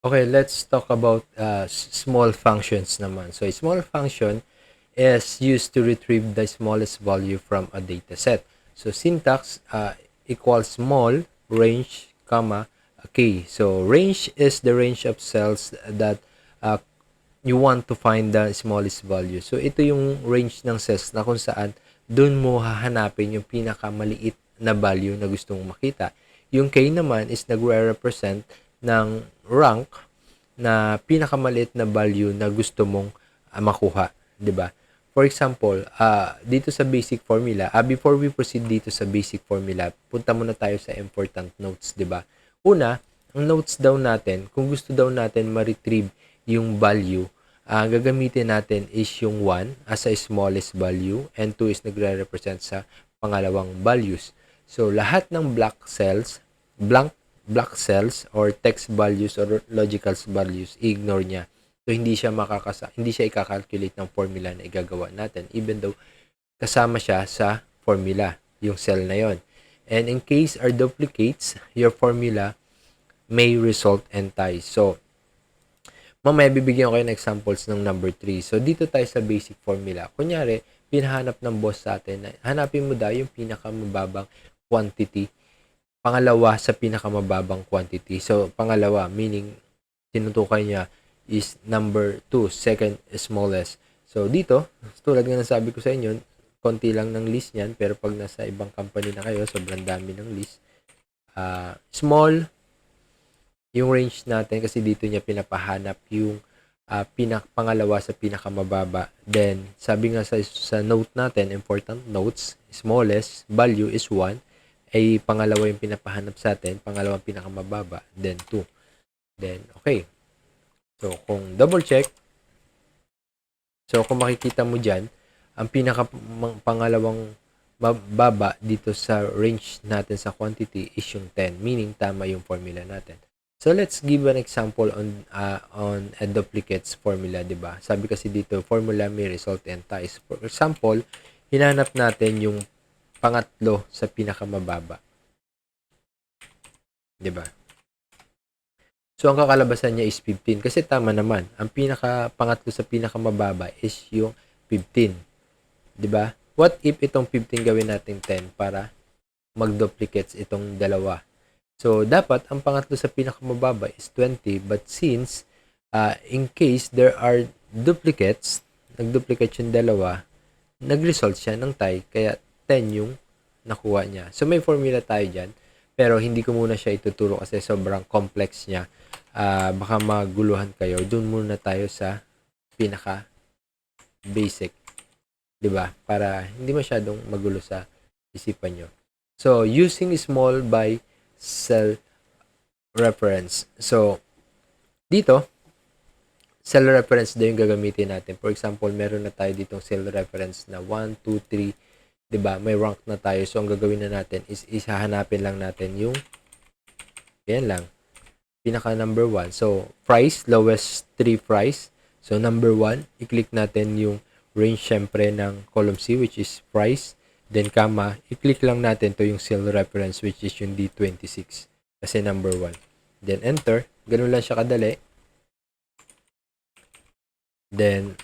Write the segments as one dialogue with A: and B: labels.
A: Okay, let's talk about small functions naman. So, a small function is used to retrieve the smallest value from a data set. So, syntax equals small, range, comma, key. So, range is the range of cells that uh, you want to find the smallest value. So, ito yung range ng cells na kung saan doon mo hahanapin yung pinakamaliit na value na gusto mong makita. Yung K naman is nagre-represent ng rank na pinakamaliit na value na gusto mong makuha, 'di ba? For example, dito sa basic formula, before we proceed dito sa basic formula, punta muna tayo sa important notes, 'di ba? Una, ang notes daw natin, kung gusto daw natin ma-retrieve yung value, gagamitin natin is yung 1 as a smallest value and 2 is nagre-represent sa pangalawang values. So, lahat ng blank cells or text values or logical values, ignore niya. So, hindi siya i-calculate ng formula na igagawa natin even though kasama siya sa formula, yung cell na yon. And in case are duplicates, your formula may result in ties. So, mamaya bibigyan ko kayo ng examples ng number 3. So, dito tayo sa basic formula. Kunyari, pinahanap ng boss sa atin, hanapin mo daw yung pinakamababang quantity, pangalawa sa pinakamababang quantity. So, pangalawa, meaning, tinutukoy niya is number 2, second smallest. So, dito, tulad nga nasabi ko sa inyo, konti lang ng list niyan, pero pag nasa ibang company na kayo, sobrang dami ng list. Small, yung range natin, kasi dito niya pinapahanap yung pangalawa sa pinakamababa. Then, sabi nga sa note natin, important notes, smallest value is 1, ay pangalawa yung pinapahanap sa atin, pangalawang pinakamababa, then 2. Then, okay. So, kung double check, so kung makikita mo dyan, ang pangalawang mababa dito sa range natin sa quantity is yung 10, meaning tama yung formula natin. So, let's give an example on a duplicates formula, di ba? Sabi kasi dito, formula may result and ties. For example, hinanap natin yung pangatlo sa pinakamababa. 'Di ba? So, ang kakalabasan niya is 15 kasi tama naman. Ang pangatlo sa pinakamababa is yung 15. 'Di ba? What if itong 15 gawin natin 10 para mag-duplicates itong dalawa? So, dapat ang pangatlo sa pinakamababa is 20, but since in case there are duplicates, nag-duplicate yung dalawa, nag-result siya ng tie, kaya 10 yung nakuha niya. So, may formula tayo dyan, pero hindi ko muna siya ituturo kasi sobrang complex niya. Baka maguluhan kayo. Doon muna tayo sa pinaka basic, 'di ba? Para hindi masyadong magulo sa isipan nyo. So, using small by cell reference. So, dito, cell reference din yung gagamitin natin. For example, meron na tayo ditong cell reference na 1, 2, 3, 'di ba? May rank na tayo. So, ang gagawin na natin is hahanapin lang natin yung yan lang. Pinaka number 1. So, price, lowest 3 price. So, number 1, i-click natin yung range syempre ng column C which is price. Then, comma, i-click lang natin to yung cell reference which is yung D26 kasi number 1. Then, enter. Ganun lang siya kadali. Then,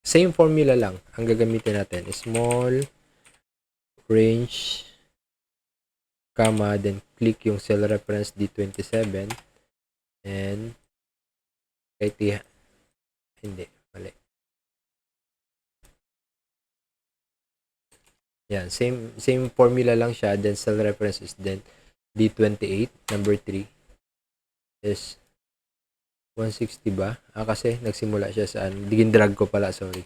A: same formula lang. Ang gagamitin natin is small, range, comma, then click yung cell reference D27 and hindi, mali. Yan, same formula lang siya, then cell reference is then D28, number 3 is 160 ba? Kasi nagsimula siya sa drag ko pala, sorry.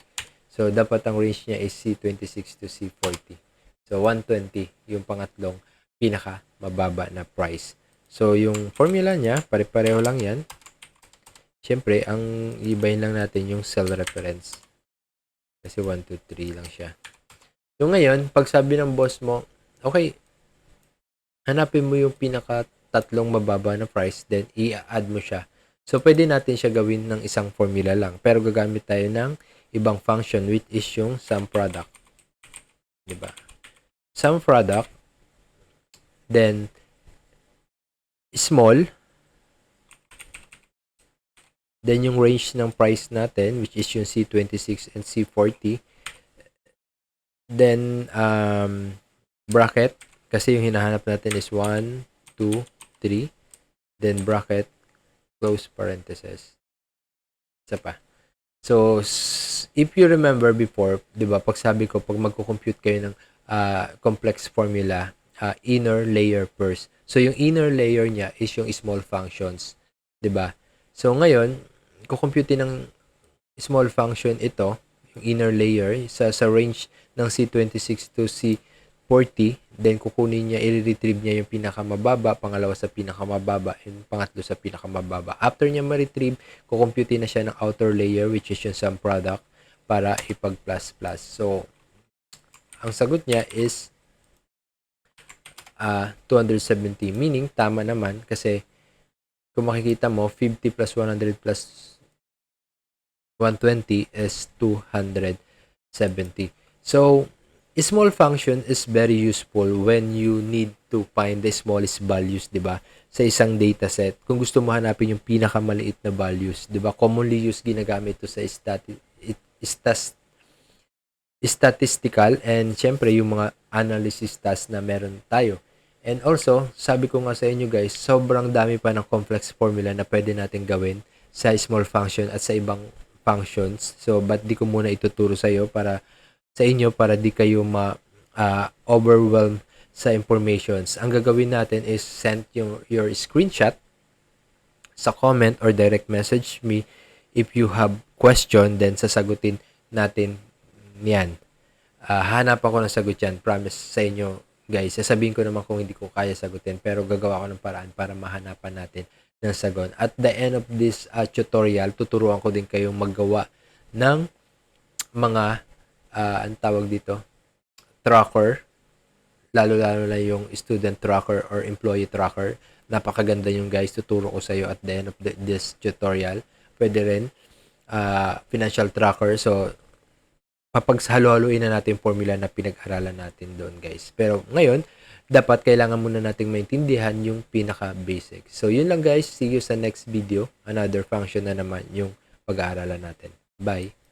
A: So, dapat ang range niya is C26 to C40. So, 120 yung pangatlong pinaka mababa na price. So, yung formula niya, pare-pareho lang yan. Siyempre, ang ibahin lang natin yung cell reference. Kasi 1, 2, 3 lang siya. So, ngayon, pag sabi ng boss mo, okay, hanapin mo yung pinaka tatlong mababa na price, then i-add mo siya. So, pwede natin siya gawin ng isang formula lang. Pero gagamit tayo ng ibang function which is yung sum product. Diba? Sum product, then small, Then yung range ng price natin, which is yung C26 and C40. Then bracket, kasi yung hinahanap natin is 1, 2, 3. Then bracket, close parenthesis. Isa pa. So, if you remember before, di ba, pag sabi ko, pag magko-compute kayo ng complex formula, inner layer first. So, yung inner layer niya is yung small functions. Di ba? So, ngayon, kukompute ng small function ito, yung inner layer, sa range ng C26 to C40, then kukunin niya, i-retrieve niya yung pinakamababa, pangalawa sa pinakamababa, and pangatlo sa pinakamababa. After niya ma-retrieve, kukompute na siya ng outer layer, which is yung sum product, para ipag-plus plus. So, ang sagot niya is 270, meaning tama naman kasi kung makikita mo, 50 plus 100 plus 120 is 270. So, a small function is very useful when you need to find the smallest values, di ba? Sa isang dataset. Kung gusto mo hanapin yung pinakamaliit na values, di ba? Commonly used, ginagamit ito sa statistical and syempre yung mga analysis task na meron tayo. And also, sabi ko nga sa inyo guys, sobrang dami pa ng complex formula na pwede natin gawin sa small function at sa ibang functions. So, but di ko muna ituturo sa iyo para sa inyo para di kayo overwhelmed sa informations. Ang gagawin natin is send your screenshot sa comment or direct message me if you have question, then sasagutin natin yan. Hanap ako ng sagot yan. Promise sa inyo guys. Sasabihin ko naman kung hindi ko kaya sagutin, pero gagawa ko ng paraan para mahanapan natin ng sagot. At the end of this tutorial, tuturuan ko din kayong maggawa ng mga ang tawag dito, tracker, lalo-lalo na yung student tracker or employee tracker. Napakaganda yung guys, tuturo ko sa iyo at the end of this tutorial. Pwede rin financial tracker. So, papaghalo-haluin na natin yung formula na pinag-aralan natin doon guys. Pero ngayon, dapat kailangan muna nating maintindihan yung pinaka-basic. So, yun lang guys. See you sa next video. Another function na naman yung pag-aaralan natin. Bye!